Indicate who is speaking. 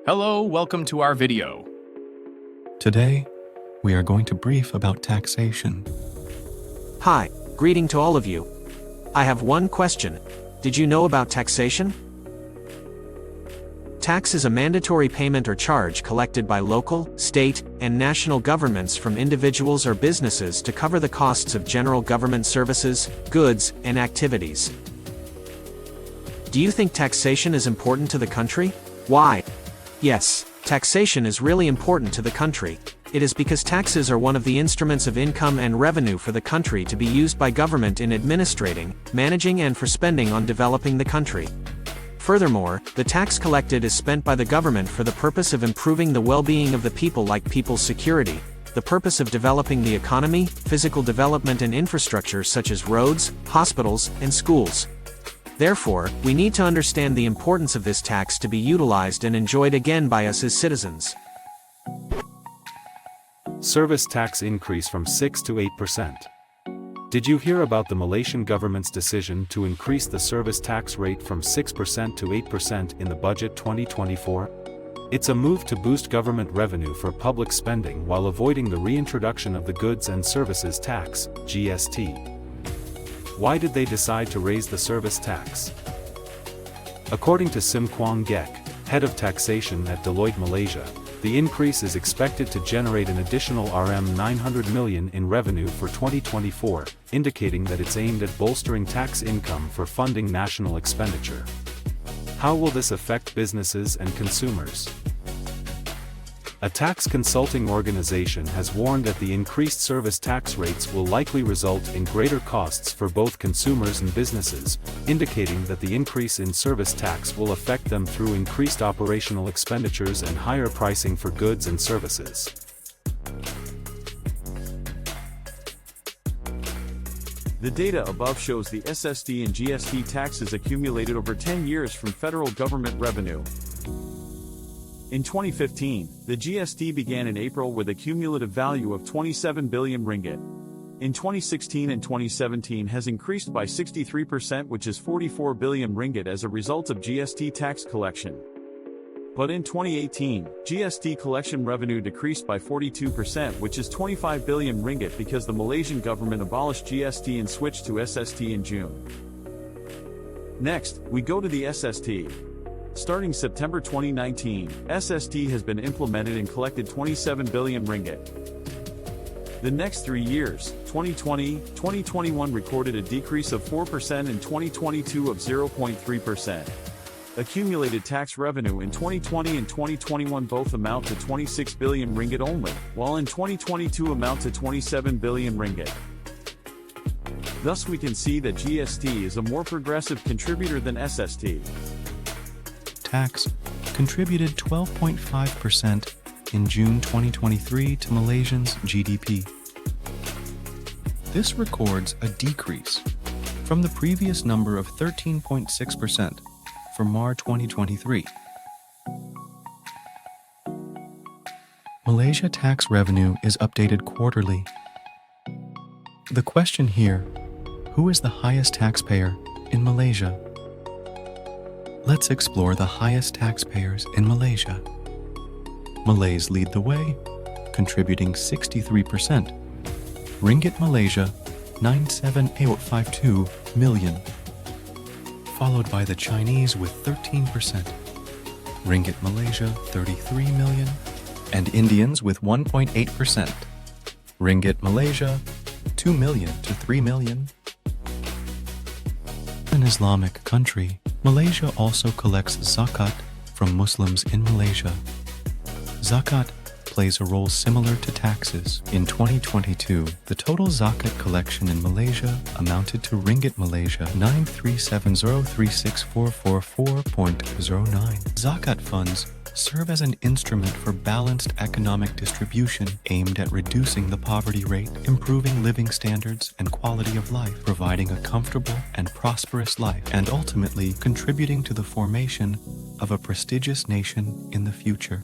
Speaker 1: Hello, welcome to our video.
Speaker 2: Today, we are going to brief about taxation.
Speaker 3: Hi, greeting to all of you. I have one question. Did you know about taxation? Tax is a mandatory payment or charge collected by local, state, and national governments from individuals or businesses to cover the costs of general government services, goods, and activities. Do you think taxation is important to the country? Why? Yes, taxation is really important to the country. It is because taxes are one of the instruments of income and revenue for the country to be used by government in administrating, managing, and for spending on developing the country. Furthermore, the tax collected is spent by the government for the purpose of improving the well-being of the people, like people's security, the purpose of developing the economy, physical development and infrastructure such as roads, hospitals, and schools. Therefore, we need to understand the importance of this tax to be utilized and enjoyed again by us as citizens.
Speaker 4: Service tax increase from 6 to 8%. Did you hear about the Malaysian government's decision to increase the service tax rate from 6% to 8% in the budget 2024? It's a move to boost government revenue for public spending while avoiding the reintroduction of the Goods and Services Tax, GST. Why did they decide to raise the service tax? According to Sim Kwang Gek, head of taxation at Deloitte Malaysia, the increase is expected to generate an additional RM900 million in revenue for 2024, indicating that it's aimed at bolstering tax income for funding national expenditure. How will this affect businesses and consumers? A tax consulting organization has warned that the increased service tax rates will likely result in greater costs for both consumers and businesses, indicating that the increase in service tax will affect them through increased operational expenditures and higher pricing for goods and services.
Speaker 5: The data above shows the SST and GST taxes accumulated over 10 years from federal government revenue. In 2015, the GST began in April with a cumulative value of 27 billion ringgit. In 2016 and 2017 has increased by 63%, which is 44 billion ringgit as a result of GST tax collection. But in 2018, GST collection revenue decreased by 42%, which is 25 billion ringgit because the Malaysian government abolished GST and switched to SST in June. Next, we go to the SST. Starting September 2019, SST has been implemented and collected 27 billion ringgit. The next 3 years, 2020, 2021 recorded a decrease of 4% and 2022 of 0.3%. Accumulated tax revenue in 2020 and 2021 both amount to 26 billion ringgit only, while in 2022 amount to 27 billion ringgit. Thus we can see that GST is a more progressive contributor than SST.
Speaker 2: Tax contributed 12.5% in June 2023 to Malaysians' GDP. This records a decrease from the previous number of 13.6% for March 2023. Malaysia tax revenue is updated quarterly. The question here, who is the highest taxpayer in Malaysia? Let's explore the highest taxpayers in Malaysia. Malays lead the way, contributing 63%. Ringgit Malaysia, 97,852 million. Followed by the Chinese with 13%. Ringgit Malaysia, 33 million. And Indians with 1.8%. Ringgit Malaysia, 2 million to 3 million. An Islamic country, Malaysia also collects zakat from Muslims in Malaysia. Zakat plays a role similar to taxes. In 2022, the total zakat collection in Malaysia amounted to Ringgit Malaysia 937036444.09. Zakat funds serve as an instrument for balanced economic distribution aimed at reducing the poverty rate, improving living standards and quality of life, providing a comfortable and prosperous life, and ultimately contributing to the formation of a prestigious nation in the future.